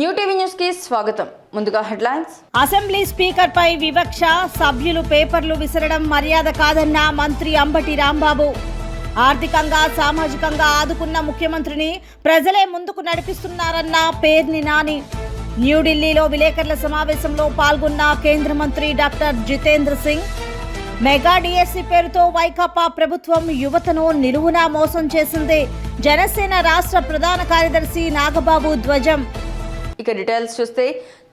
New TV news కి స్వాగతం. ముందుగా హెడ్లైన్స్. అసెంబ్లీ స్పీకర్ పై వివక్ష, సభ్యులు పేపర్లు విసరడం మర్యాద కాదన్న మంత్రి అంబటి రాంబాబు. ఆర్థికంగా సామాజికంగా ఆదుకున్న ముఖ్యమంత్రిని ప్రజలే ముందుకు నడిపిస్తున్నారన్న పేర్ని నాని. న్యూఢిల్లీలో విలేకరుల సమావేశంలో పాల్గొన్న కేంద్ర మంత్రి doctor Jitendra Singh. Mega DSC పేరుతో వైకాపా ప్రభుత్వం యువతను నిలువునా మోసం చేసింది. జనసేన రాష్ట్ర ప్రధాన కార్యదర్శి నాగబాబు ధ్వజం. ఇక డీటెయిల్స్ చూస్తే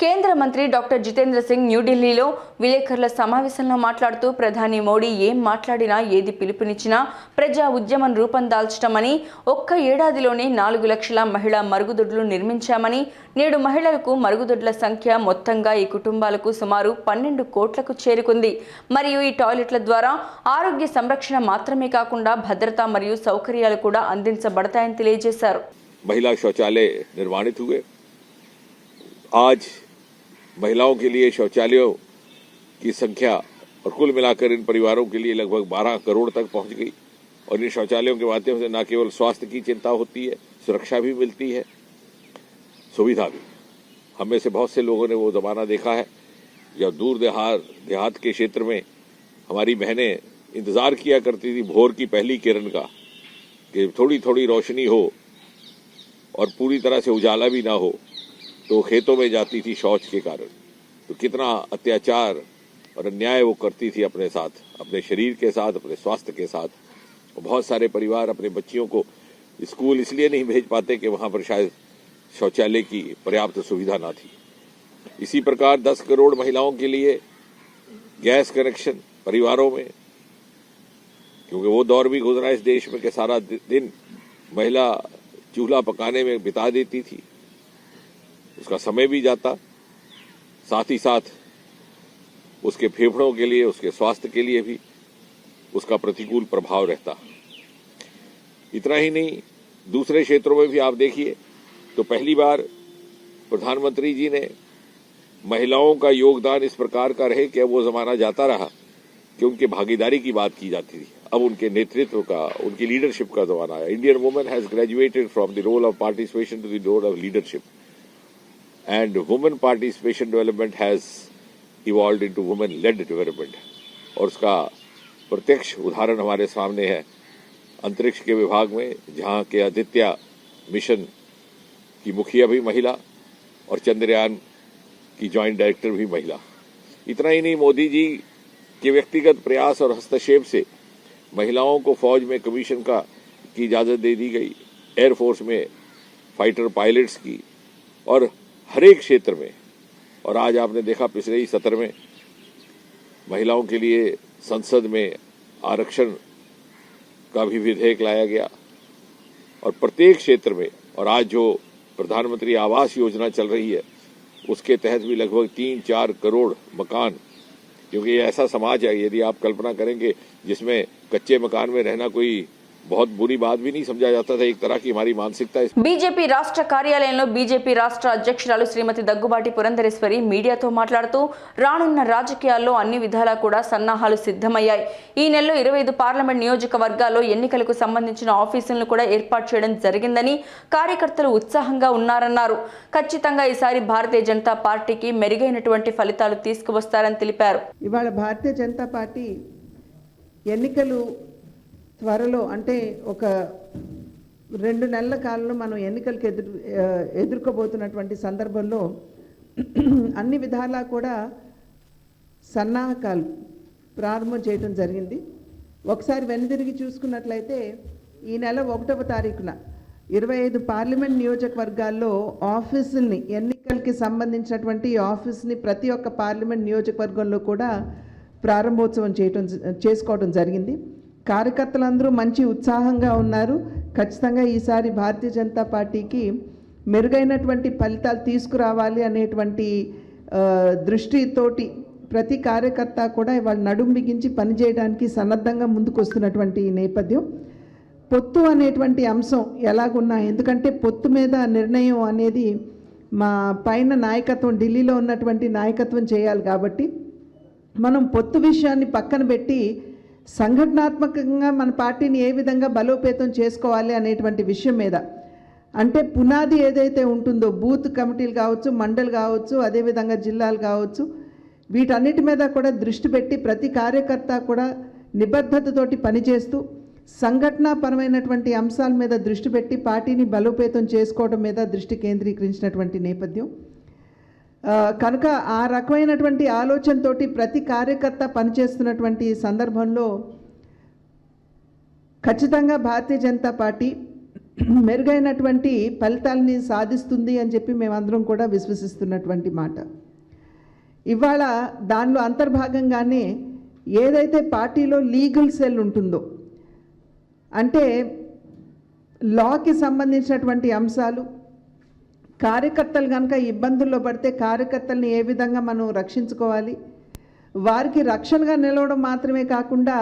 కేంద్ర మంత్రి డాక్టర్ జితేంద్ర సింగ్ న్యూఢిల్లీలో విలేకరుల సమావేశంలో మాట్లాడుతూ ప్రధాని మోడీ ఏం మాట్లాడినా ఏది పిలుపునిచ్చినా ప్రజా ఉద్యమం రూపం దాల్చటమని, ఒక్క ఏడాదిలోనే 4 లక్షల మహిళా మరుగుదొడ్లు నిర్మించామని, నేడు మహిళలకు మరుగుదొడ్ల సంఖ్య మొత్తంగా ఈ కుటుంబాలకు సుమారు 12 కోట్లకు చేరుకుంది. మరియు ఈ టాయిలెట్ల ద్వారా ఆరోగ్య సంరక్షణ మాత్రమే కాకుండా భద్రత మరియు సౌకర్యాలు కూడా అందించబడతాయని తెలియజేశారు. महिला शौचालय निर्माणित हुए। आज महिलाओं के लिए शौचालयों की संख्या और कुल मिलाकर इन परिवारों के लिए लगभग 12 करोड़ तक पहुंच गई और इन शौचालयों के माध्यम से न केवल स्वास्थ्य की चिंता होती है, सुरक्षा भी मिलती है, सुविधा भी। हम में से बहुत से लोगों ने वो जमाना देखा है जब दूर देहात के क्षेत्र में हमारी बहनें इंतजार किया करती थी भोर की पहली किरण का, कि थोड़ी थोड़ी रोशनी हो और पूरी तरह से उजाला भी ना हो, तो खेतों में जाती थी शौच के कारण। तो कितना अत्याचार और अन्याय वो करती थी अपने साथ, अपने शरीर के साथ, अपने स्वास्थ्य के साथ। बहुत सारे परिवार अपने बच्चियों को स्कूल इसलिए नहीं भेज पाते कि वहाँ पर शायद शौचालय की पर्याप्त सुविधा ना थी। इसी प्रकार 10 करोड़ महिलाओं के लिए गैस कनेक्शन परिवारों में, क्योंकि वो दौर भी गुजरा इस देश में कि सारा दिन महिला चूल्हा पकाने में बिता देती थी, उसका समय भी जाता, साथ ही साथ उसके फेफड़ों के लिए, उसके स्वास्थ्य के लिए भी उसका प्रतिकूल प्रभाव रहता। इतना ही नहीं, दूसरे क्षेत्रों में भी आप देखिए तो पहली बार प्रधानमंत्री जी ने महिलाओं का योगदान इस प्रकार का रहे कि वो जमाना जाता रहा कि उनकी भागीदारी की बात की जाती थी। अब उनके नेतृत्व का, उनकी लीडरशिप का जमाना है। Indian women has graduated from the role of participation to the role of leadership, and women participation development has evolved into women led development। और उसका प्रत्यक्ष उदाहरण हमारे सामने है अंतरिक्ष के विभाग में, जहां के आदित्य मिशन की मुखिया भी महिला और चंद्रयान की जॉइंट डायरेक्टर भी महिला। इतना ही नहीं, मोदी जी के व्यक्तिगत प्रयास और हस्तक्षेप से महिलाओं को फौज में कमीशन की इजाजत दे दी गई, एयरफोर्स में फाइटर पायलट्स की, और हर एक क्षेत्र में। और आज आपने देखा पिछले ही सत्र में महिलाओं के लिए संसद में आरक्षण का भी विधेयक लाया गया, और प्रत्येक क्षेत्र में। और आज जो प्रधानमंत्री आवास योजना चल रही है उसके तहत भी लगभग 3-4 करोड़ मकान, क्योंकि ये ऐसा समाज है, यदि आप कल्पना करेंगे जिसमें कच्चे मकान में रहना कोई बहुत बुरी बात भी नहीं समझा जाता था, एक तरह की हमारी मानसिकता। బీజేపీ రాష్ట్ర కార్యాలయంలో బీజేపీ రాష్ట్ర అధ్యక్షురాలు శ్రీమతి దగ్గుబాటి పురంధరేశ్వరి మీడియాతో మాట్లాడుతూ రానున్న రాజకీయాల్లో అన్ని విధాలా కూడా సన్నాహాలు సిద్ధమయ్యాయి. ఈ నెలలో 25 పార్లమెంట్ నియోజకవర్గాల్లో ఎన్నికలకు సంబంధించిన ఆఫీసులను కూడా ఏర్పాటు చేయడం జరిగిందని, కార్యకర్తలు ఉత్సాహంగా ఉన్నారన్నారు. ఖచ్చితంగా ఈసారి భారతీయ జనతా పార్టీకి మెరుగైనటువంటి ఫలితాలు తీసుకువస్తారని తెలిపారు. ఇవాళ భారతీయ జనతా పార్టీ ఎన్నికలు త్వరలో, అంటే ఒక 2 నెలల కాలంలో మనం ఎన్నికలకు ఎదుర్కోబోతున్నటువంటి సందర్భంలో అన్ని విధాలా కూడా సన్నాహకాలు ప్రారంభం చేయడం జరిగింది. ఒకసారి వెనుదిరిగి చూసుకున్నట్లయితే ఈ నెల 1వ తారీఖున 25 పార్లమెంట్ నియోజకవర్గాల్లో ఆఫీసుల్ని, ఎన్నికలకి సంబంధించినటువంటి ఆఫీస్ని ప్రతి ఒక్క పార్లమెంట్ నియోజకవర్గంలో కూడా ప్రారంభోత్సవం చేసుకోవడం జరిగింది. కార్యకర్తలందరూ మంచి ఉత్సాహంగా ఉన్నారు. ఖచ్చితంగా ఈసారి భారతీయ జనతా పార్టీకి మెరుగైనటువంటి ఫలితాలు తీసుకురావాలి అనేటువంటి దృష్టితోటి ప్రతి కార్యకర్త కూడా ఇవాళ నడుం బిగించి పనిచేయడానికి సన్నద్ధంగా ముందుకు వస్తున్నటువంటి నేపథ్యం. పొత్తు అనేటువంటి అంశం ఎలాగున్నా, ఎందుకంటే పొత్తు మీద నిర్ణయం అనేది మా పైన నాయకత్వం, ఢిల్లీలో ఉన్నటువంటి నాయకత్వం చేయాలి. కాబట్టి మనం పొత్తు విషయాన్ని పక్కన పెట్టి సంఘటనాత్మకంగా మన పార్టీని ఏ విధంగా బలోపేతం చేసుకోవాలి అనేటువంటి విషయం మీద అంటే పునాది ఏదైతే ఉంటుందో బూత్ కమిటీలు కావచ్చు, మండలి కావచ్చు, అదేవిధంగా జిల్లాలు కావచ్చు, వీటన్నిటి మీద కూడా దృష్టి పెట్టి ప్రతి కార్యకర్త కూడా నిబద్ధతతోటి పనిచేస్తూ సంఘటనాపరమైనటువంటి అంశాల మీద దృష్టి పెట్టి పార్టీని బలోపేతం చేసుకోవడం మీద దృష్టి కేంద్రీకరించినటువంటి నేపథ్యం. కనుక ఆ రకమైనటువంటి ఆలోచనతోటి ప్రతి కార్యకర్త పనిచేస్తున్నటువంటి సందర్భంలో ఖచ్చితంగా భారతీయ జనతా పార్టీ మెరుగైనటువంటి ఫలితాలని సాధిస్తుంది అని చెప్పి మేమందరం కూడా విశ్వసిస్తున్నటువంటి మాట. ఇవాళ దానిలో అంతర్భాగంగానే ఏదైతే పార్టీలో లీగల్ సెల్ ఉంటుందో, అంటే లాకి సంబంధించినటువంటి అంశాలు, కార్యకర్తలు కనుక ఇబ్బందుల్లో పడితే కార్యకర్తల్ని ఏ విధంగా మనం రక్షించుకోవాలి, వారికి రక్షణగా నిలవడం మాత్రమే కాకుండా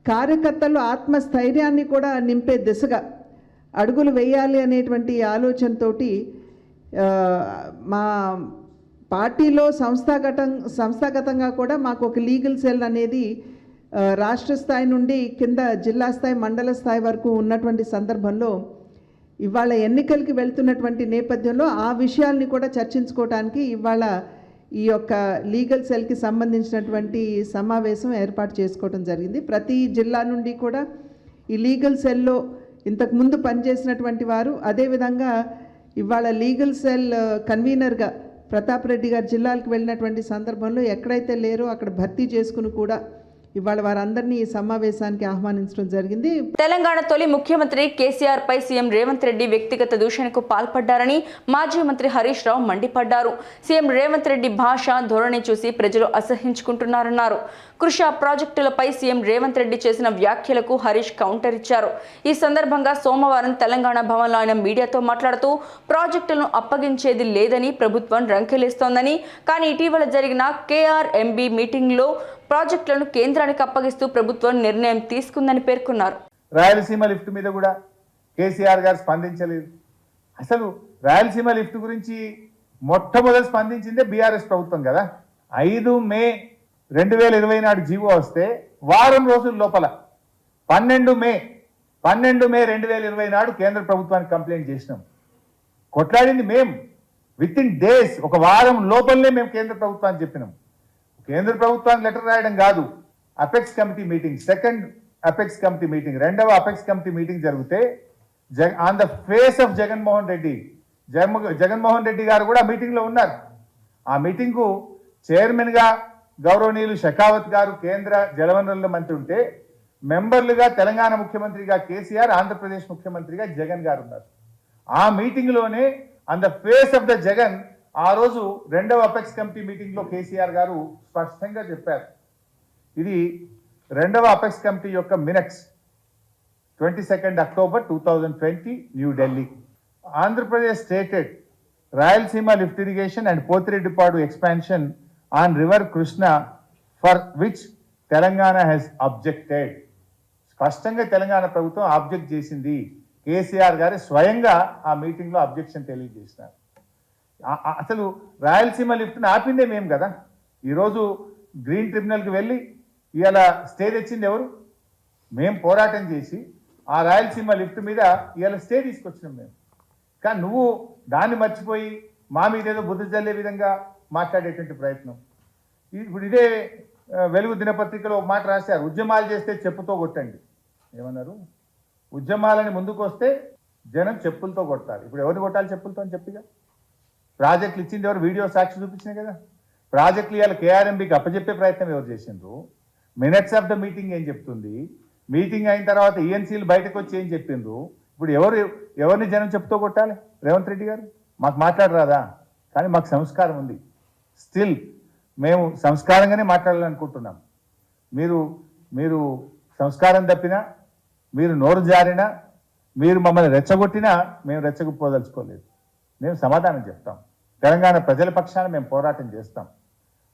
కార్యకర్తలు ఆత్మస్థైర్యాన్ని కూడా నింపే దిశగా అడుగులు వేయాలి అనేటువంటి ఆలోచనతోటి మా పార్టీలో సంస్థాగతంగా కూడా మాకు ఒక లీగల్ సెల్ అనేది రాష్ట్ర స్థాయి నుండి కింద జిల్లా స్థాయి, మండల స్థాయి వరకు ఉన్నటువంటి సందర్భంలో ఇవాళ ఎన్నికలకి వెళ్తున్నటువంటి నేపథ్యంలో ఆ విషయాల్ని కూడా చర్చించుకోవడానికి ఇవాళ ఈ యొక్క లీగల్ సెల్కి సంబంధించినటువంటి సమావేశం ఏర్పాటు చేసుకోవడం జరిగింది. ప్రతి జిల్లా నుండి కూడా ఈ లీగల్ సెల్లో ఇంతకుముందు పనిచేసినటువంటి వారు, అదేవిధంగా ఇవాళ లీగల్ సెల్ కన్వీనర్గా ప్రతాప్ రెడ్డి గారు జిల్లాలకు వెళ్ళినటువంటి సందర్భంలో ఎక్కడైతే లేరో అక్కడ భర్తీ చేసుకుని కూడా ఇవాళ వారందరినీ ఈ సమావేశానికి ఆహ్వానించడం జరిగింది. తెలంగాణ తొలి ముఖ్యమంత్రి కేసీఆర్ పై సీఎం రేవంత్ రెడ్డి వ్యక్తిగత దూషణకు పాల్పడ్డారని మాజీ మంత్రి హరీష్ రావు మండిపడ్డారు. సీఎం రేవంత్ రెడ్డి భాష, ధోరణి చూసి ప్రజలు అసహ్యించుకుంటున్నారన్నారు. కృషి ప్రాజెక్టులపై సీఎం రేవంత్ రెడ్డి చేసిన వ్యాఖ్యలకు హరీష్ కౌంటర్ ఇచ్చారు. ఈ సందర్భంగా సోమవారం తెలంగాణ భవన్లో ఆయన మీడియాతో మాట్లాడుతూ ప్రాజెక్టులను అప్పగించేది లేదని ప్రభుత్వం రంకెలేస్తోందని, కానీ ఇటీవల జరిగిన KRMB మీటింగ్లో ప్రాజెక్టులను కేంద్రానికి అప్పగిస్తూ ప్రభుత్వం నిర్ణయం తీసుకుందని పేర్కొన్నారు. రాయలసీమ లిఫ్ట్ మీద కూడా కేసీఆర్ గారు స్పందించలేదు. అసలు రాయలసీమ లిఫ్ట్ గురించి మొట్టమొదటి స్పందించిందే బీఆర్ఎస్ ప్రభుత్వం కదా. 5 మే 2020 నాడు జీవో వస్తే వారం రోజుల లోపల 12 మే 2020 నాడు కేంద్ర ప్రభుత్వానికి కంప్లైంట్ చేసినాం. కొట్లాడింది మేము. విత్ ఇన్ డేస్, ఒక వారం లోపలనే మేము కేంద్ర ప్రభుత్వానికి చెప్పినాం. కేంద్ర ప్రభుత్వానికి లెటర్ రాయడం కాదు, apex committee meeting, second apex committee meeting, రెండవ అపెక్స్ కమిటీ మీటింగ్ జరిగితే on the face of Jaganmohan Reddy గారు కూడా మీటింగ్లో ఉన్నారు. ఆ మీటింగ్కు చైర్మన్గా గౌరవనీయులు షెకావత్ గారు కేంద్ర జలవనరుల మంత్రి ఉంటే, మెంబర్లుగా తెలంగాణ ముఖ్యమంత్రిగా కేసీఆర్, ఆంధ్రప్రదేశ్ ముఖ్యమంత్రిగా జగన్ గారు ఉన్నారు. ఆ మీటింగ్లోనే on the face of the Jagan ఆ రోజు రెండవ అపెక్స్ కమిటీ మీటింగ్లో కేసీఆర్ గారు స్పష్టంగా చెప్పారు. ఇది రెండవ అపెక్స్ కమిటీ యొక్క minutes, 22 October 2020, new Delhi. Andhra Pradesh stated Rayalaseema lift irrigation and Pothireddypadu expansion on river Krishna for which Telangana has objected. స్పష్టంగా తెలంగాణ ప్రభుత్వం ఆబ్జెక్ట్ చేసింది. కేసీఆర్ గారు స్వయంగా ఆ మీటింగ్లో అబ్జెక్షన్ తెలియజేసినారు. అసలు రాయలసీమ లిఫ్ట్ని ఆపిందే మేము కదా. ఈరోజు గ్రీన్ ట్రిబ్యునల్కి వెళ్ళి ఇవాళ స్టే తెచ్చింది ఎవరు? మేము పోరాటం చేసి ఆ రాయలసీమ లిఫ్ట్ మీద ఇవాళ స్టే తీసుకొచ్చినాం మేము. కానీ నువ్వు దాన్ని మర్చిపోయి మా మీద ఏదో బుద్ధి జల్లే విధంగా మాట్లాడేటువంటి ప్రయత్నం. ఇప్పుడు ఇదే వెలుగు దినపత్రికలో ఒక మాట రాశారు, ఉద్యమాలు చేస్తే చెప్పుతో కొట్టండి. ఏమన్నారు? ఉద్యమాలని ముందుకు వస్తే జనం చెప్పులతో కొడతారు. ఇప్పుడు ఎవరిని కొట్టాలి చెప్పులతో అని చెప్పిగా? ప్రాజెక్టులు ఇచ్చింది ఎవరు? వీడియో సాక్షి చూపించినాయి కదా. ప్రాజెక్టులు ఇవాళ KRMBకి అప్పచెప్పే ప్రయత్నం ఎవరు చేసిండ్రు? మినిట్స్ ఆఫ్ ద మీటింగ్ ఏం చెప్తుంది? మీటింగ్ అయిన తర్వాత ENCలు బయటకు వచ్చి ఏం చెప్పిండ్రు? ఇప్పుడు ఎవరిని జనం చెప్తూ కొట్టాలి? రేవంత్ రెడ్డి గారు మాకు మాట్లాడరాదా? కానీ మాకు సంస్కారం ఉంది. స్టిల్ మేము సంస్కారంగానే మాట్లాడాలనుకుంటున్నాం. మీరు సంస్కారం తప్పినా, మీరు నోరు జారినా, మీరు మమ్మల్ని రెచ్చగొట్టినా మేము రెచ్చగొప్పదలుచుకోలేదు. మేము సమాధానం చెప్తాం. తెలంగాణ ప్రజల పక్షాన మేము పోరాటం చేస్తాం.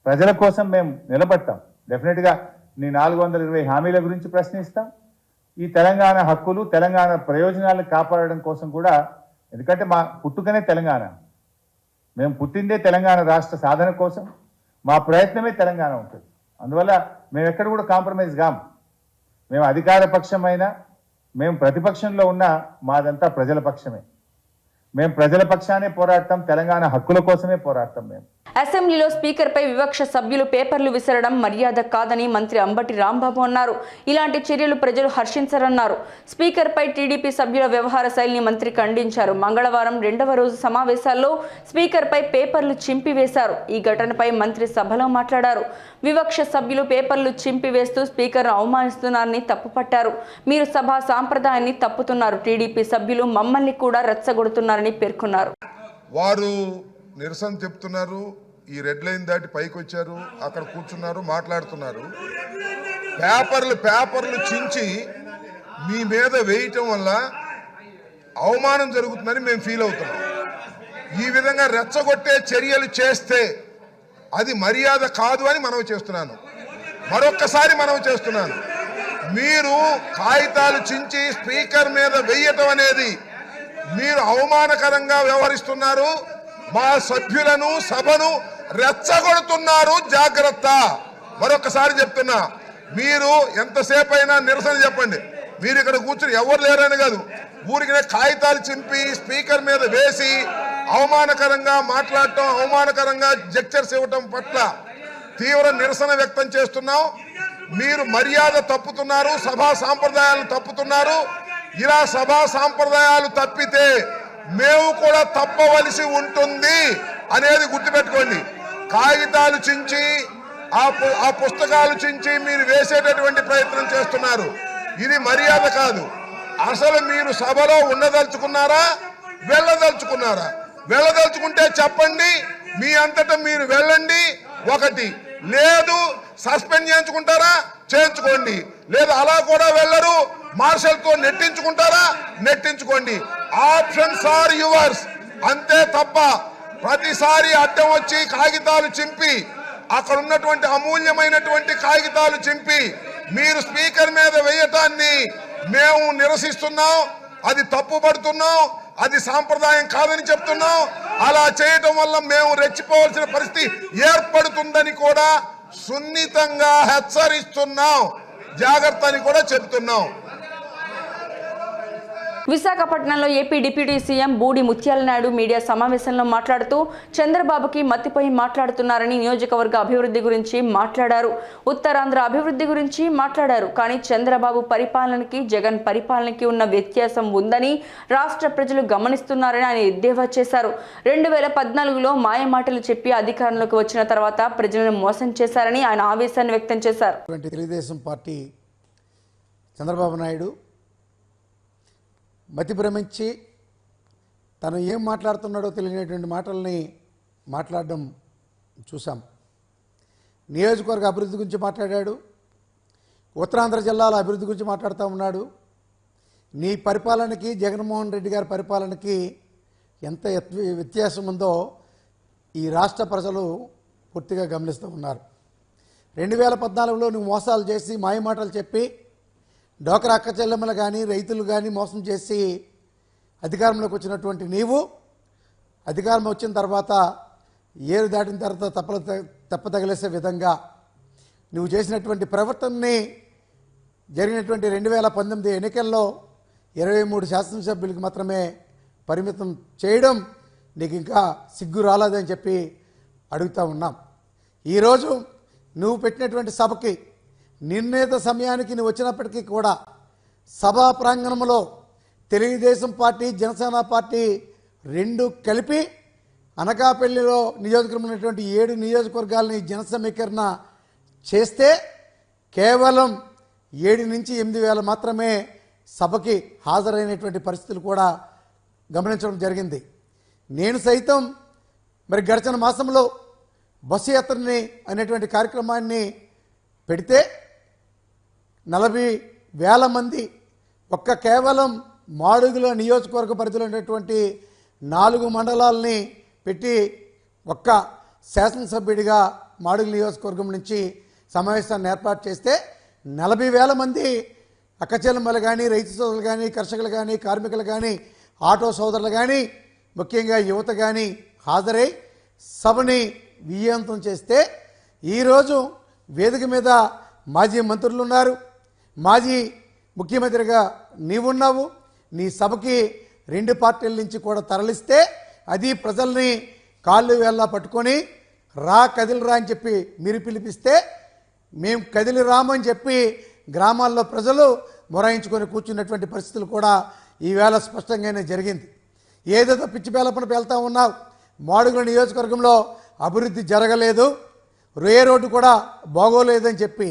ప్రజల కోసం మేము నిలబడతాం. డెఫినెట్గా నీ 420 హామీల గురించి ప్రశ్నిస్తాం. ఈ తెలంగాణ హక్కులు, తెలంగాణ ప్రయోజనాలను కాపాడడం కోసం కూడా, ఎందుకంటే మా పుట్టుకనే తెలంగాణ, మేము పుట్టిందే తెలంగాణ రాష్ట్ర సాధన కోసం, మా ప్రయత్నమే తెలంగాణ ఉంటుంది. అందువల్ల మేము ఎక్కడ కూడా కాంప్రమైజ్ కాం. మేము అధికార పక్షమైనా, మేము ప్రతిపక్షంలో ఉన్న మాదంతా ప్రజల పక్షమే. మేము ప్రజల పక్షానే పోరాడతాం, తెలంగాణ హక్కుల కోసమే పోరాడతాం మేము. అసెంబ్లీలో స్పీకర్పై వివక్ష సభ్యులు పేపర్లు విసరడం మర్యాద కాదని మంత్రి అంబటి రాంబాబు అన్నారు. ఇలాంటి చర్యలు ప్రజలు హర్షించరన్నారు. స్పీకర్పై టీడీపీ సభ్యుల వ్యవహార శైలిని మంత్రి ఖండించారు. మంగళవారం 2వ రోజు సమావేశాల్లో స్పీకర్పై పేపర్లు చింపివేశారు. ఈ ఘటనపై మంత్రి సభలో మాట్లాడారు. వివక్ష సభ్యులు పేపర్లు చింపివేస్తూ స్పీకర్ను అవమానిస్తున్నారని తప్పుపట్టారు. మీరు సభా సాంప్రదాయాన్ని తప్పుతున్నారు. టీడీపీ సభ్యులు మమ్మల్ని కూడా రెచ్చగొడుతున్నారని పేర్కొన్నారు. వారు నిరసన చెప్తున్నారు, ఈ రెడ్ లైన్ దాటి పైకి వచ్చారు, అక్కడ కూర్చున్నారు, మాట్లాడుతున్నారు. పేపర్లు చించి మీ మీద వేయటం వల్ల అవమానం జరుగుతుందని మేము ఫీల్ అవుతున్నాం. ఈ విధంగా రెచ్చగొట్టే చర్యలు చేస్తే అది మర్యాద కాదు అని మనవి చేస్తున్నాను. మరొక్కసారి మనవి చేస్తున్నాను, మీరు కాగితాలు చించి స్పీకర్ మీద వేయటం అనేది మీరు అవమానకరంగా వ్యవహరిస్తున్నారు. మా సభ్యులను సభను రెచ్చగొడుతున్నారు, జాగ్రత్త. మరొకసారి చెప్తున్నా, మీరు ఎంతసేపు అయినా నిరసన చెప్పండి. మీరు ఇక్కడ కూర్చుని ఎవరు లేరని కాదు, ఊరికి కాగితాలు చింపి స్పీకర్ మీద వేసి అవమానకరంగా మాట్లాడటం, అవమానకరంగా జెక్చర్స్ ఇవ్వటం పట్ల తీవ్ర నిరసన వ్యక్తం చేస్తున్నాం. మీరు మర్యాద తప్పుతున్నారు, సభా సాంప్రదాయాలు తప్పుతున్నారు. ఇలా సభా సాంప్రదాయాలు తప్పితే మేము కూడా తప్పవలసి ఉంటుంది అనేది గుర్తుపెట్టుకోండి. కాగితాలు చించి ఆ పుస్తకాలు చించి మీరు వేసేటటువంటి ప్రయత్నం చేస్తున్నారు. ఇది మర్యాద కాదు. అసలు మీరు సభలో ఉండదలుచుకున్నారా, వెళ్ళదలుచుకున్నారా? వెళ్ళదలుచుకుంటే చెప్పండి, మీ అంతటా మీరు వెళ్ళండి. ఒకటి లేదు, సస్పెండ్ చేయించుకుంటారా చేయించుకోండి, లేదు అలా కూడా వెళ్ళరు, మార్షల్తో నెట్టించుకుంటారా నెట్టించుకోండి. Options are yours. అంతే తప్ప ప్రతిసారి అడ్డం వచ్చి కాగితాలు చింపి, అక్కడ ఉన్నటువంటి అమూల్యమైనటువంటి కాగితాలు చింపి మీరు స్పీకర్ మీద వేయటాన్ని మేము నిరసిస్తున్నాం. అది తప్పుపడుతున్నాం, అది సాంప్రదాయం కాదని చెప్తున్నాం. అలా చేయటం వల్ల మేము రెచ్చిపోవాల్సిన పరిస్థితి ఏర్పడుతుందని కూడా సున్నితంగా హెచ్చరిస్తున్నాం, జాగ్రత్త అని కూడా చెప్తున్నాం. విశాఖపట్నంలో ఏపీ డిప్యూటీ సీఎం బూడి ముత్యాల నాయుడు మీడియా సమావేశంలో మాట్లాడుతూ చంద్రబాబుకి మత్తిపోయి మాట్లాడుతున్నారని, నియోజకవర్గ అభివృద్ధి గురించి మాట్లాడారు. ఉత్తరాంధ్ర అభివృద్ధి గురించి మాట్లాడారు. కానీ చంద్రబాబు పరిపాలనకి జగన్ పరిపాలనకి ఉన్న వ్యత్యాసం ఉందని రాష్ట్ర ప్రజలు గమనిస్తున్నారని ఆయన ఎద్దేవా చేశారు. 2014లో మాయమాటలు చెప్పి అధికారంలోకి వచ్చిన తర్వాత ప్రజలను మోసం చేశారని ఆయన ఆవేశాన్ని వ్యక్తం చేశారు. తెలుగుదేశం పార్టీ చంద్రబాబు నాయుడు మతి భ్రమించి తను ఏం మాట్లాడుతున్నాడో తెలియనటువంటి మాటల్ని మాట్లాడడం చూసాం. నియోజకవర్గ అభివృద్ధి గురించి మాట్లాడాడు, ఉత్తరాంధ్ర జిల్లాల అభివృద్ధి గురించి మాట్లాడుతూ ఉన్నాడు. నీ పరిపాలనకి జగన్మోహన్ రెడ్డి గారి పరిపాలనకి ఎంత వ్యత్యాసం ఉందో ఈ రాష్ట్ర ప్రజలు పూర్తిగా గమనిస్తూ ఉన్నారు. 2014లో నువ్వు మోసాలు చేసి మాయమాటలు చెప్పి డోక్రా అక్క చెల్లెమ్మలు కానీ రైతులు కానీ మోసం చేసి అధికారంలోకి వచ్చినటువంటి నీవు అధికారం వచ్చిన తర్వాత ఏరు దాటిన తర్వాత తప్పతగిలేసే విధంగా నువ్వు చేసినటువంటి ప్రవర్తనని జరిగినటువంటి 2019 ఎన్నికల్లో 23 శాసనసభ్యులకు మాత్రమే పరిమితం చేయడం నీకు ఇంకా సిగ్గు రాలేదని చెప్పి అడుగుతూ ఉన్నాం. ఈరోజు నువ్వు పెట్టినటువంటి సభకి నిర్ణీత సమయానికి నువ్వు వచ్చినప్పటికీ కూడా సభా ప్రాంగణంలో తెలుగుదేశం పార్టీ జనసేన పార్టీ రెండు కలిపి అనకాపల్లిలో నియోజకవర్గం ఉన్నటువంటి 7 నియోజకవర్గాలని జన సమీకరణ చేస్తే కేవలం 7 నుంచి 8 వేల మాత్రమే సభకి హాజరైనటువంటి పరిస్థితులు కూడా గమనించడం జరిగింది. నేను సైతం మరి గడిచిన మాసంలో బస్సు యాత్రని అనేటువంటి కార్యక్రమాన్ని పెడితే 40,000 మంది ఒక్క కేవలం మాడుగుల నియోజకవర్గ పరిధిలో ఉన్నటువంటి 4 మండలాలని పెట్టి ఒక్క శాసనసభ్యుడిగా మాడుగుల నియోజకవర్గం నుంచి సమావేశాన్ని ఏర్పాటు చేస్తే 40,000 మంది అక్కచెల్లెమ్మలు కానీ రైతు సోదరులు కానీ కర్షకులు కానీ కార్మికులు కానీ ఆటో సోదరులు కానీ ముఖ్యంగా యువత కానీ హాజరై సభని విజయవంతం చేస్తే ఈరోజు వేదిక మీద మాజీ మంత్రులు ఉన్నారు, మాజీ ముఖ్యమంత్రిగా నీవున్నావు. నీ సభకి రెండు పార్టీల నుంచి కూడా తరలిస్తే అది ప్రజల్ని కాళ్ళు వేళ్ళ పట్టుకొని రా కదిలిరా అని చెప్పి మీరు పిలిపిస్తే మేము కదిలి రామని చెప్పి గ్రామాల్లో ప్రజలు మొరాయించుకొని కూర్చున్నటువంటి పరిస్థితులు కూడా ఈవేళ స్పష్టంగానే జరిగింది. ఏదేదో పిచ్చి పేలపన పేలుతా ఉన్నావు, మాడుగుల నియోజకవర్గంలో అభివృద్ధి జరగలేదు, రోడ్డు కూడా బాగోలేదని చెప్పి,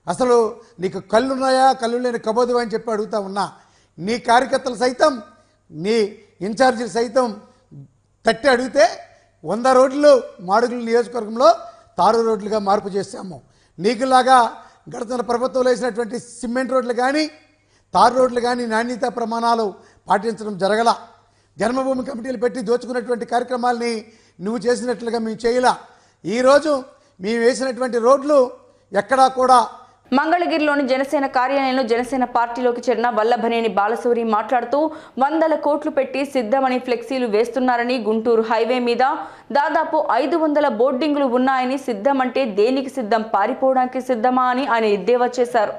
అసలు నీకు కళ్ళున్నాయా కళ్ళు లేని కబోదు అని చెప్పి అడుగుతా ఉన్నా. నీ కార్యకర్తలు సైతం నీ ఇన్ఛార్జీలు సైతం తట్టి అడిగితే 100 రోడ్లు మాడుగుల నియోజకవర్గంలో తారు రోడ్లుగా మార్పు చేశాము. నీకులాగా గడిచిన ప్రభుత్వంలో వేసినటువంటి సిమెంట్ రోడ్లు కానీ తారు రోడ్లు కానీ నాణ్యతా ప్రమాణాలు పాటించడం జరగల. జన్మభూమి కమిటీలు పెట్టి దోచుకున్నటువంటి కార్యక్రమాల్ని నువ్వు చేసినట్లుగా మేము చేయలా. ఈరోజు మేము వేసినటువంటి రోడ్లు ఎక్కడా కూడా. మంగళగిరిలోని జనసేన కార్యాలయంలో జనసేన పార్టీలోకి చేరిన వల్లభనేని బాలశౌరి మాట్లాడుతూ 100 కోట్లు పెట్టి సిద్ధమని ఫ్లెక్సీలు వేస్తున్నారని, గుంటూరు హైవే మీద దాదాపు 500 బోర్డింగులు ఉన్నాయని, సిద్ధమంటే దేనికి సిద్ధం, పారిపోవడానికి సిద్ధమా అని ఆయన ఎద్దేవా చేశారు.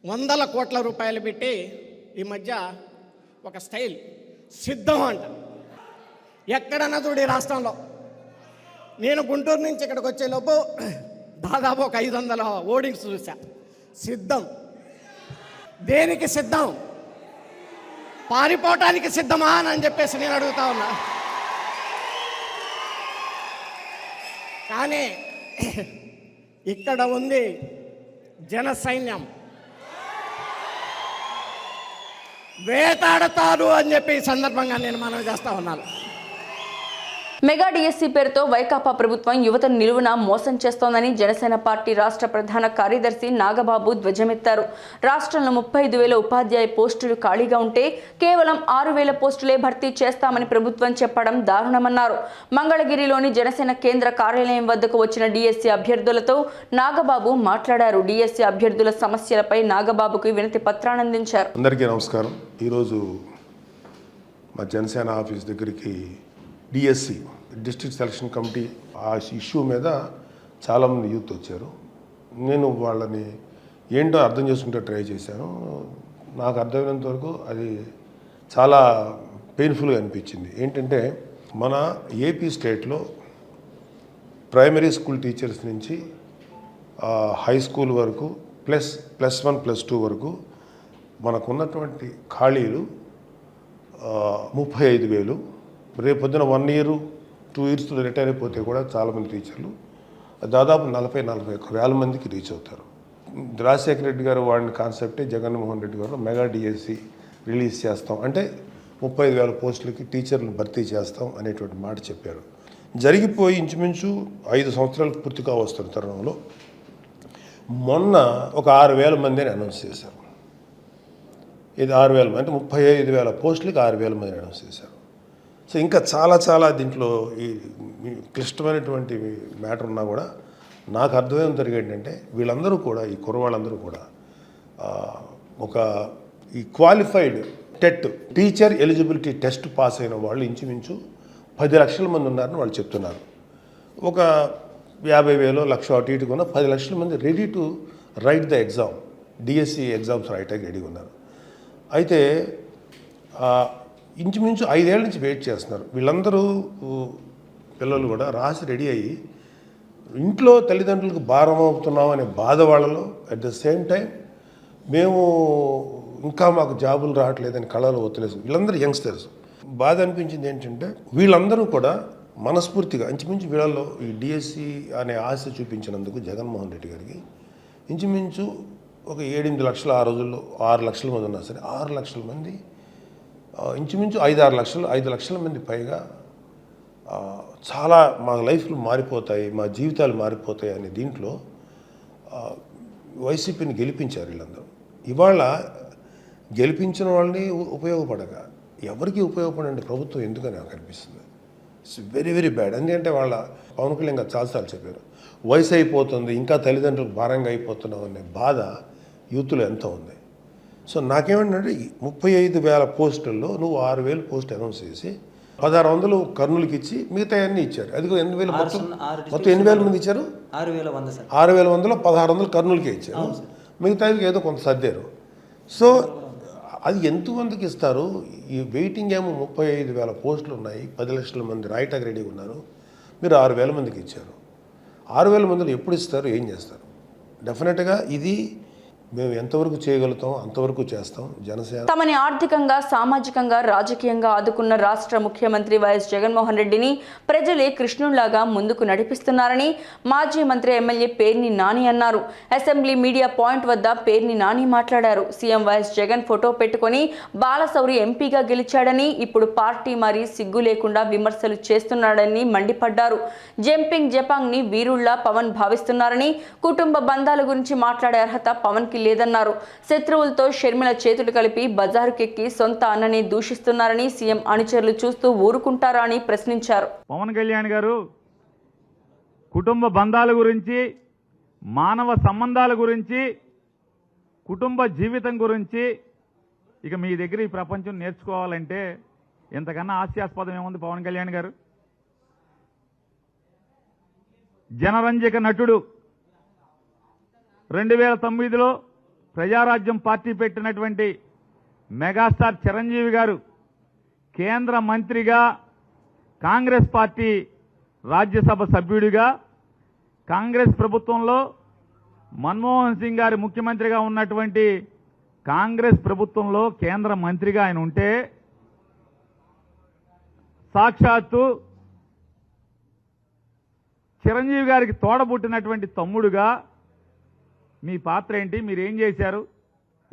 100 కోట్ల రూపాయలు పెట్టి ఈ మధ్య ఒక స్టైల్ సిద్ధం అంట. ఎక్కడన్నా చూడు ఈ రాష్ట్రంలో. నేను గుంటూరు నుంచి ఇక్కడికి వచ్చేలోపు దాదాపు ఒక 500 ఓడింగ్స్ చూసా. సిద్ధం దేనికి సిద్ధం? పారిపోవటానికి సిద్ధమా అని చెప్పేసి నేను అడుగుతా ఉన్నా. కానీ ఇక్కడ ఉంది జన సైన్యం, వేటాడతారు అని చెప్పి ఈ సందర్భంగా నేను మనవి చేస్తా ఉన్నాను. మెగా డిఎస్సీ పేరుతో వైకాపా ప్రభుత్వం యువతను నిలువున మోసం చేస్తోందని జనసేన పార్టీ రాష్ట్ర ప్రధాన కార్యదర్శి నాగబాబు ధ్వజమెత్తారు. రాష్ట్రంలో 35,000 ఉపాధ్యాయ పోస్టులు ఖాళీగా ఉంటే కేవలం 6,000 పోస్టులే భర్తీ చేస్తామని ప్రభుత్వం చెప్పడం దారుణమన్నారు. మంగళగిరిలోని జనసేన కేంద్ర కార్యాలయం వద్దకు వచ్చిన డిఎస్సీ అభ్యర్థులతో నాగబాబు మాట్లాడారు. డిఎస్సీ అభ్యర్థుల సమస్యలపై నాగబాబుకు వినతి పత్రాన్ని అందించారు. అందరికీ నమస్కారం. ఈరోజు మా జనసేన ఆఫీస్ దగ్గరికి డిఎస్సి డిస్ట్రిక్ట్ సెలక్షన్ కమిటీ ఆ ఇష్యూ మీద చాలామంది యూత్ వచ్చారు. నేను వాళ్ళని ఏంటో అర్థం చేసుకుంటే ట్రై చేశాను. నాకు అర్థమైనంత వరకు అది చాలా పెయిన్ఫుల్గా అనిపించింది. ఏంటంటే మన ఏపీ స్టేట్లో ప్రైమరీ స్కూల్ టీచర్స్ నుంచి హై స్కూల్ వరకు +1 +2 వరకు మనకున్నటువంటి ఖాళీలు 35,000. రేపొద్దున 1 year 2 years రిటైర్ అయిపోతే కూడా చాలామంది టీచర్లు దాదాపు 40,000 మందికి రీచ్ అవుతారు. రాజశేఖర రెడ్డి గారు వాడిన కాన్సెప్టే జగన్మోహన్ రెడ్డి గారు మెగా డిఎస్సి రిలీజ్ చేస్తాం అంటే 35,000 పోస్టులకి టీచర్లు భర్తీ చేస్తాం అనేటువంటి మాట చెప్పారు. జరిగిపోయి ఇంచుమించు 5 సంవత్సరాలకు పూర్తిగా వస్తున్న తరుణంలో మొన్న ఒక 6,000 మందిని అనౌన్స్ చేశారు. ఇది 6,000 మంది, 35,000 పోస్టులకి 6,000 మందిని అనౌన్స్ చేశారు. సో ఇంకా చాలా దీంట్లో ఈ క్లిష్టమైనటువంటి మ్యాటర్ ఉన్నా కూడా నాకు అర్థమేం జరిగేంటంటే వీళ్ళందరూ కూడా, ఈ కుర్రవాళ్ళందరూ కూడా ఈ qualified TET teacher eligibility test pass అయిన వాళ్ళు ఇంచుమించు 10 లక్షల మంది ఉన్నారని వాళ్ళు చెప్తున్నారు. ఒక 50,000 లక్ష అటు ఇటు ఉన్న 10 లక్షల మంది ready to right the exam, DSC exams రాయటానికి రెడీగా ఉన్నారు. అయితే ఇంచుమించు 5 ఏళ్ళ నుంచి వెయిట్ చేస్తున్నారు. వీళ్ళందరూ పిల్లలు కూడా రాసి రెడీ అయ్యి ఇంట్లో తల్లిదండ్రులకు భారం అవుతున్నాం అనే బాధ వాళ్ళలో, అట్ ద సేమ్ టైం మేము ఇంకా మాకు జాబులు రావట్లేదని కళలో ఒత్తిలేసు. వీళ్ళందరూ యంగ్స్టర్స్. బాధ అనిపించింది ఏంటంటే వీళ్ళందరూ కూడా మనస్ఫూర్తిగా ఇంచుమించు వీళ్ళలో ఈ డిఎస్సి అనే ఆశ చూపించినందుకు జగన్మోహన్ రెడ్డి గారికి ఇంచుమించు ఒక 7-8 లక్షలు, ఆ రోజుల్లో 6 లక్షల మంది ఉన్నా సరే 6 లక్షల మంది ఇంచుమించు 5 లక్షల మంది పైగా చాలా మా లైఫ్లు మారిపోతాయి, మా జీవితాలు మారిపోతాయి అనే దీంట్లో వైసీపీని గెలిపించారు వీళ్ళందరూ. ఇవాళ గెలిపించిన వాళ్ళని ఉపయోగపడక ఎవరికి ఉపయోగపడండి ప్రభుత్వం ఎందుకని నాకు అనిపిస్తుంది. It's very bad. ఎందుకంటే వాళ్ళ పవన్ కళ్యాణ్ గారు చాలాసార్లు చెప్పారు, వయసు అయిపోతుంది ఇంకా తల్లిదండ్రులకు భారంగా అయిపోతున్నాం అనే బాధ యూత్లో ఎంత ఉంది. సో నాకేమంటే 35,000 పోస్టుల్లో నువ్వు 6,000 పోస్ట్ అనౌన్స్ చేసి 1,600 కర్నూలుకి ఇచ్చి మిగతా అన్నీ ఇచ్చారు. అది 8,000 మొత్తం 8,000 మంది ఇచ్చారు. 6,100లో 1,600 కర్నూలుకే ఇచ్చారు, మిగతాకి ఏదో కొంత సర్దారు. సో అది ఎంతమందికి ఇస్తారు? ఈ వెయిటింగ్ ఏమో 35,000 పోస్టులు ఉన్నాయి, 10 లక్షల మంది రాయటానికి రెడీగా ఉన్నారు. మీరు 6,000 మందికి ఇచ్చారు. 6,000 మందిని ఎప్పుడు ఇస్తారు, ఏం చేస్తారు? డెఫినెట్గా ఇది మేము ఎంతవరకు చేయగలుగుతాం అంతవరకు చేస్తాం. జనసేన తమని ఆర్థికంగా, సామాజికంగా, రాజకీయంగా ఆదుకున్న రాష్ట్ర ముఖ్యమంత్రి వైఎస్ జగన్మోహన్ రెడ్డిని ప్రజలే కృష్ణుళ్లాగా ముందుకు నడిపిస్తున్నారని మాజీ మంత్రి ఎమ్మెల్యే పేర్ని నాని అన్నారు. అసెంబ్లీ మీడియా పాయింట్ వద్ద పేర్ని నాని మాట్లాడారు. సీఎం వైఎస్ జగన్ ఫోటో పెట్టుకుని బాలశౌరి ఎంపీగా గెలిచాడని, ఇప్పుడు పార్టీ మారి సిగ్గు లేకుండా విమర్శలు చేస్తున్నాడని మండిపడ్డారు. జంపింగ్ జపాంగ్ ని వీరుళ్లా పవన్ భావిస్తున్నారని, కుటుంబ బంధాల గురించి మాట్లాడే అర్హత పవన్ లేదన్నారు. శత్రువులతో షర్మిల చేతులు కలిపి బజారుకెక్కి సొంత అన్నని దూషిస్తున్నారని సీఎం అనుచరులు చూస్తూ ఊరుకుంటారా అని ప్రశ్నించారు. పవన్ కళ్యాణ్ గారు కుటుంబ బంధాల గురించి, మానవ సంబంధాల గురించి, కుటుంబ జీవితం గురించి ఇక మీ దగ్గర ఈ ప్రపంచం నేర్చుకోవాలంటే ఎంతకన్నా హాస్యాస్పదం ఏముంది? పవన్ కళ్యాణ్ గారు జనరంజక నటుడు. 2009లో ప్రజారాజ్యం పార్టీ పెట్టినటువంటి మెగాస్టార్ చిరంజీవి గారు కేంద్ర మంత్రిగా, కాంగ్రెస్ పార్టీ రాజ్యసభ సభ్యుడిగా, కాంగ్రెస్ ప్రభుత్వంలో మన్మోహన్ సింగ్ గారి ముఖ్యమంత్రిగా ఉన్నటువంటి కాంగ్రెస్ ప్రభుత్వంలో కేంద్ర మంత్రిగా ఆయన ఉంటే, సాక్షాత్తు చిరంజీవి గారికి తోడబుట్టినటువంటి తమ్ముడుగా మీ పాత్ర ఏంటి? మీరేం చేశారు?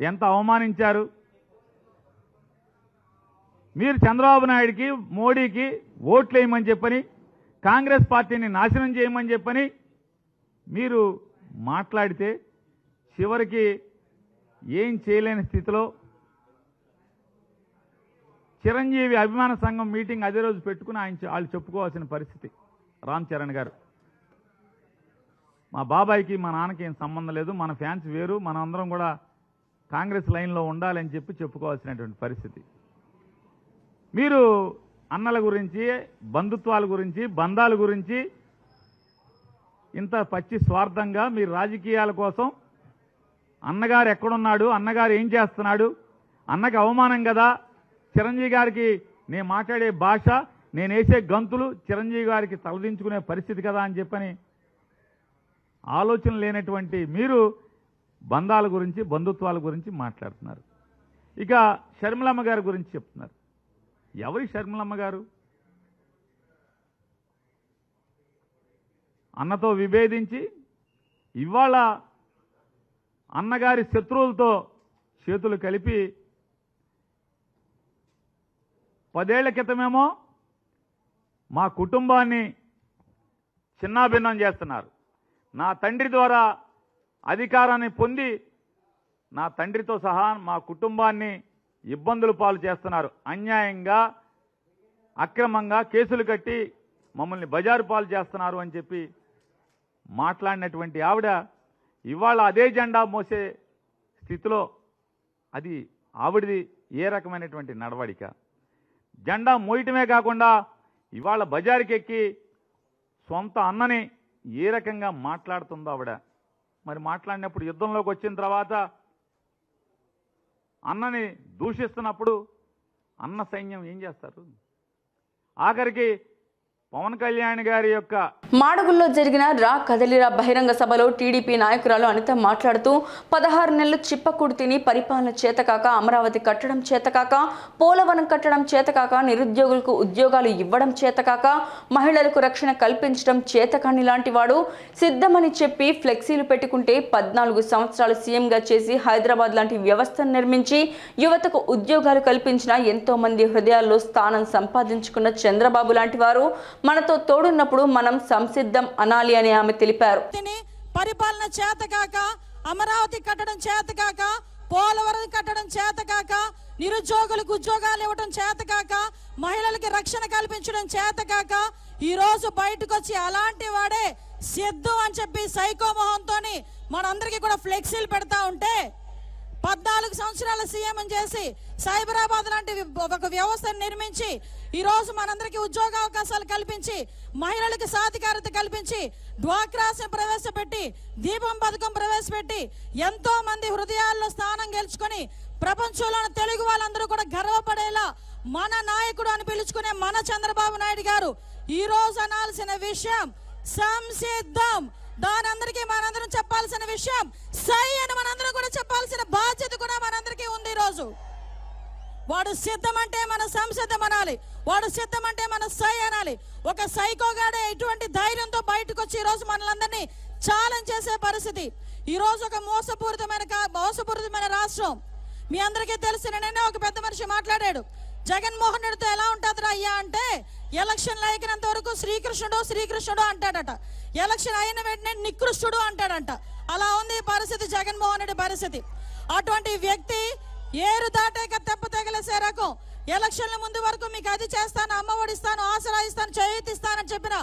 ఎంత అవమానించారు? మీరు చంద్రబాబు నాయుడికి, మోడీకి ఓట్లు వేయమని చెప్పని, కాంగ్రెస్ పార్టీని నాశనం చేయమని చెప్పని మీరు మాట్లాడితే చివరికి ఏం చేయలేని స్థితిలో చిరంజీవి అభిమాన సంఘం మీటింగ్ అదే రోజు పెట్టుకుని వాళ్ళు చెప్పుకోవాల్సిన పరిస్థితి. రామ్ చరణ్ గారు, మా బాబాయ్కి మా నాన్నకి ఏం సంబంధం లేదు, మన ఫ్యాన్స్ వేరు, మనం అందరం కూడా కాంగ్రెస్ లైన్లో ఉండాలని చెప్పి చెప్పుకోవాల్సినటువంటి పరిస్థితి. మీరు అన్నల గురించి, బంధుత్వాల గురించి, బంధాల గురించి ఇంత పచ్చి స్వార్థంగా మీరు రాజకీయాల కోసం అన్నగారు ఎక్కడున్నాడు, అన్నగారు ఏం చేస్తున్నాడు, అన్నకి అవమానం కదా, చిరంజీవి గారికి నేను మాట్లాడే భాష, నేను వేసే గంతులు చిరంజీవి గారికి తలదించుకునే పరిస్థితి కదా అని చెప్పని ఆలోచన లేనటువంటి మీరు బంధాల గురించి, బంధుత్వాల గురించి మాట్లాడుతున్నారు. ఇక షర్మిలమ్మ గారి గురించి చెప్తున్నారు. ఎవరి షర్మిలమ్మ గారు? అన్నతో విభేదించి ఇవాళ అన్నగారి శత్రువులతో చేతులు కలిపి 10 ఏళ్ల క్రితమేమో మా కుటుంబాన్ని చిన్నాభిన్నం చేస్తున్నారు, నా తండ్రి ద్వారా అధికారాన్ని పొంది నా తండ్రితో సహా మా కుటుంబాన్ని ఇబ్బందులు పాలు చేస్తున్నారు, అన్యాయంగా అక్రమంగా కేసులు కట్టి మమ్మల్ని బజారు పాలు చేస్తున్నారు అని చెప్పి మాట్లాడినటువంటి ఆవిడ ఇవాళ అదే జెండా మోసే స్థితిలో, అది ఆవిడది ఏ రకమైనటువంటి నడవడిక? జెండా మోయటమే కాకుండా ఇవాళ బజారుకి ఎక్కి సొంత అన్నని ఏ రకంగా మాట్లాడుతుందో ఆవిడ. మరి మాట్లాడినప్పుడు యుద్ధంలోకి వచ్చిన తర్వాత అన్నని దూషిస్తున్నప్పుడు అన్న సైన్యం ఏం చేస్తారు? ఆఖరికి పవన్ కళ్యాణ్ గారి యొక్క మాడుగుల్లో జరిగిన రా కదలిరా బహిరంగ సభలో టీడీపీ నాయకురాలు అనిత మాట్లాడుతూ 16 నెలలు చిప్పకూడు తిని పరిపాలన చేతకాక, అమరావతి కట్టడం చేతకాక, పోలవరం కట్టడం చేతకాక, నిరుద్యోగులకు ఉద్యోగాలు ఇవ్వడం చేతకాక, మహిళలకు రక్షణ కల్పించడం చేతకాని లాంటి వాడు సిద్ధమని చెప్పి ఫ్లెక్సీలు పెట్టుకుంటే 14 సంవత్సరాలు సీఎంగా చేసి హైదరాబాద్ లాంటి వ్యవస్థను నిర్మించి యువతకు ఉద్యోగాలు కల్పించిన, ఎంతో మంది హృదయాల్లో స్థానం సంపాదించుకున్న చంద్రబాబు లాంటి వారు మనతో తోడున్నప్పుడు మనం సంసిద్ధం అనాలి అని ఆమె తెలిపారు. పరిపాలన చేతకాక, అమరావతి కట్టడం చేతకాక, పోలవరం కట్టడం చేతకాక, నిరుద్యోగులకు ఉద్యోగాలు ఇవ్వడం చేతకాక, మహిళలకి రక్షణ కల్పించడం చేతకాక, ఈ రోజు బయటకు వచ్చి అలాంటి వాడే సిద్ధు అని చెప్పి సైకో మొహంతోని మనందరికీ కూడా ఫ్లెక్సీలు పెడతా ఉంటే, 14 సంవత్సరాల సీఎం చేసి సైబరాబాద్ లాంటి ఒక వ్యవస్థను నిర్మించి ఈ రోజు మనందరికీ ఉద్యోగ అవకాశాలు కల్పించి, మహిళలకు సాధికారత కల్పించి, డ్వాక్రాస్ని ప్రవేశపెట్టి, దీపం పథకం ప్రవేశపెట్టి ఎంతో మంది హృదయాల్లో స్థానం గెలుచుకొని ప్రపంచంలోని తెలుగు వాళ్ళందరూ కూడా గర్వపడేలా మన నాయకుడు అని పిలుచుకునే మన చంద్రబాబు నాయుడు గారు ఈ రోజు అనాల్సిన విషయం సంసిద్ధం. దాని అందరికీ మనందరం చెప్పాల్సిన విషయం సై అని మనందరం కూడా చెప్పాల్సిన బాధ్యత కూడా మనందరికీ ఉంది. ఈ రోజు వాడు సిద్ధం అంటే మన సంసిద్ధం అనాలి, వాడు సిద్ధం అంటే మన సై అనాలి. ఒక సైకోగాడే ఎటువంటి ధైర్యంతో బయటకు వచ్చి ఈ రోజు మనలందరినీ ఛాలెంజ్ చేసే పరిస్థితి. ఈ రోజు ఒక మోసపూరితమైన రాష్ట్రం. మీ అందరికీ తెలిసిన నిన్న ఒక పెద్ద మనిషి మాట్లాడాడు. జగన్మోహన్ రెడ్డితో ఎలా ఉంటుందిరా అయ్యా అంటే ఎలక్షన్లు అయినంత వరకు శ్రీకృష్ణుడు అంటాడట, ఎలక్షన్ అయిన వెంటనే నికృష్టుడు అంటాడంట. అలా ఉంది పరిస్థితి, జగన్మోహన్ రెడ్డి పరిస్థితి. అటువంటి వ్యక్తి ఏరు దాటాక తెప్ప తగిలేసే రకం. ఎలక్షన్ల ముందు వరకు మీకు అది చేస్తాను, అమ్మఒడి ఇస్తాను, ఆసరా ఇస్తాను, చేయూత ఇస్తానని చెప్పిన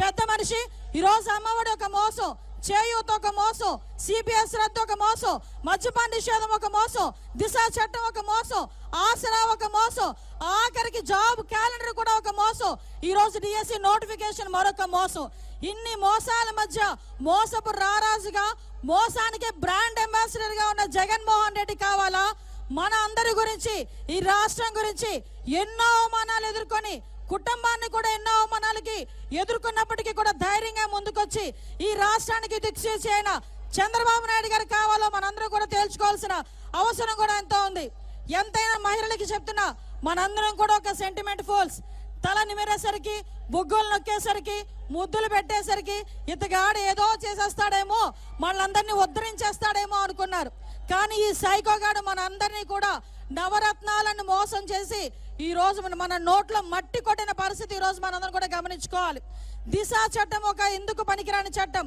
పెద్ద మనిషి ఈరోజు అమ్మఒడి ఒక మోసం, చేయూత ఒక మోసం, సిపిఎస్ రద్దు ఒక మోసం, మద్యపాన నిషేధం ఒక మోసం, దిశ చట్టం ఒక మోసం, ఆసరా ఒక మోసం, ఆఖరికి జాబ్ క్యాలెండర్ కూడా ఒక మోసం, ఈ రోజు డిఎస్సి నోటిఫికేషన్ మరొక మోసం. ఇన్ని మోసాల మధ్య మోసపు రారాజుగా, మోసానికి బ్రాండ్ అంబాసిడర్ గా ఉన్న జగన్మోహన్ రెడ్డి కావాలా? మన అందరి గురించి, ఈ రాష్ట్రం గురించి ఎన్నో అవమానాలు ఎదుర్కొని, కుటుంబాన్ని కూడా ఎన్నో అవమానాలకి ఎదుర్కొన్నప్పటికీ కూడా ధైర్యంగా ముందుకొచ్చి ఈ రాష్ట్రానికి దిక్సూచి అయిన చంద్రబాబు నాయుడు గారు కావాలో మనందరం కూడా తేల్చుకోవాల్సిన అవసరం కూడా ఎంతో ఉంది. ఎంతైనా మహిళలకి చెప్తున్నా, మనందరం కూడా ఒక సెంటిమెంట్ ఫోల్స్. తల నిమిరేసరికి, బుగ్గలు నొక్కేసరికి, ముద్దులు పెట్టేసరికి ఇతగాడు ఏదో చేసేస్తాడేమో, మనలందరినీ ఉద్ధరించేస్తాడేమో అనుకున్నారు. కానీ ఈ సైకోగాడు మన అందరినీ కూడా నవరత్నాలను మోసం చేసి ఈ రోజు మన నోట్లో మట్టి కొట్టిన పరిస్థితి ఈ రోజు మనందరం కూడా గమనించుకోవాలి. దిశ చట్టం ఒక ఎందుకు పనికిరాని చట్టం.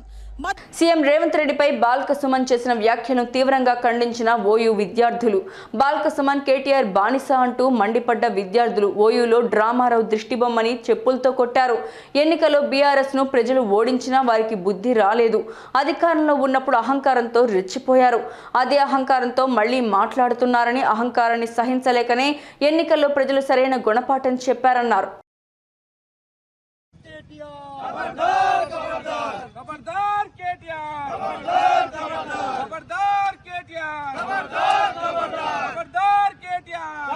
సీఎం రేవంత్ రెడ్డిపై బాల్క సుమన్ చేసిన వ్యాఖ్యను తీవ్రంగా ఖండించిన ఓయూ విద్యార్థులు. బాల్క సుమన్ కేటీఆర్ బానిస అంటూ మండిపడ్డ విద్యార్థులు ఓయూలో డ్రామారావు దృష్టిబొమ్మని చెప్పులతో కొట్టారు. ఎన్నికల్లో బీఆర్ఎస్ ను ప్రజలు ఓడించినా వారికి బుద్ధి రాలేదు. అధికారంలో ఉన్నప్పుడు అహంకారంతో రెచ్చిపోయారు. అదే అహంకారంతో మళ్లీ మాట్లాడుతున్నారని, అహంకారాన్ని సహించలేకనే ఎన్నికల్లో ప్రజలు సరైన గుణపాఠం చెప్పారన్నారు. खबरदार केटीआर, खबरदार केटीआर, खबरदार केटीआर,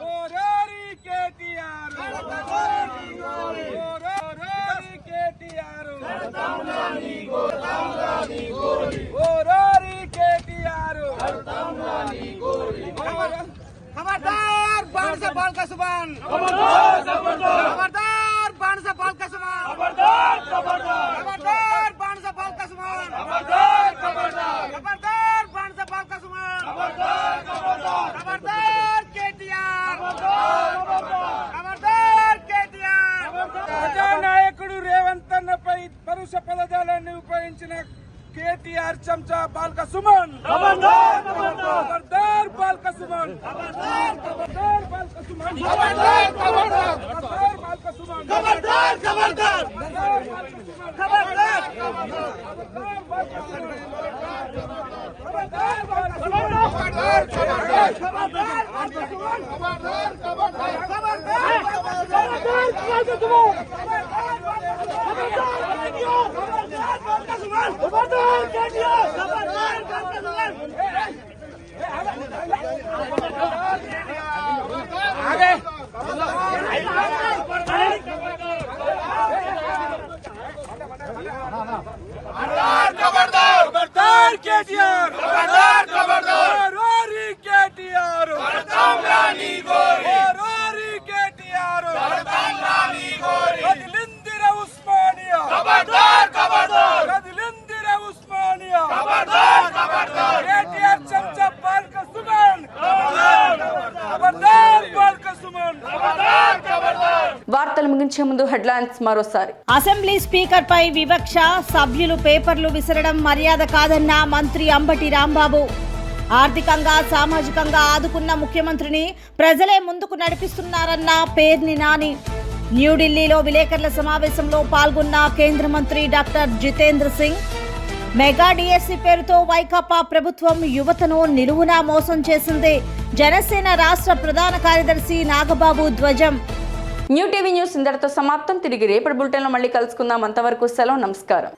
ओरारी केटीआर, ओरारी केटीआर, ओरारी केटीआर, खबरदार बाणस बालका सुमन, खबरदार बाणस बालका सुमन, खबरदार बाणस बालका सुमन, खबरदार बाणस बालका सुमन, खबरदार केटीआर, खबरदार केटीआर. ప్రజానాయకుడు రేవంత్ అన్నపై పరుష పదజాలాన్ని ఉపయోగించిన కేటీఆర్ చెంచా బాల్క సుమన్, ఖబర్దార్ బాల్క సుమన్, ఖబర్దార్ బాల్క సుమన్, ఖబర్దార్ బాల్క సుమన్, ఖబర్దార్ ఖబర్దార్ ఖబర్దార్ खबरदार केटीआर, खबरदार खबरदार रोरी केटीआर, खबरदार रोरी केटीआर, खबरदार कदिलिंदिर उस्मानिया, खबरदार खबरदार कदिलिंदिर उस्मानिया, खबरदार खबरदार केटीआर चमचा बालक सुमन, खबरदार बालक सुमन, खबरदार खबरदार. వార్తలు ముగించే ముందు హెడ్లైన్స్ మరోసారి. అసెంబ్లీ స్పీకర్ పై వివక్ష, సభ్యులు పేపర్లు విసరడం మర్యాద కాదన్న మంత్రి అంబటి రాంబాబు. ఆర్థికంగా, సామాజికంగా ఆదుకున్న ముఖ్యమంత్రిని ప్రజలే ముందుకు నడిపిస్తున్నారన్న పేర్ని నాని. న్యూఢిల్లీలో విలేకరుల సమావేశంలో పాల్గొన్న కేంద్ర మంత్రి doctor Jitendra Singh. Mega DSC పేరుతో వైకాపా ప్రభుత్వం యువతను నిలువునా మోసం చేసింది. జనసేన రాష్ట్ర ప్రధాన కార్యదర్శి నాగబాబు ధ్వజం. న్యూ టీవీ న్యూస్ ఇంతటితో సమాప్తం. తిరిగి రేపటి బులెటిన్లో మళ్ళీ కలుసుకుందాం. అంతవరకు సెలవు, నమస్కారం.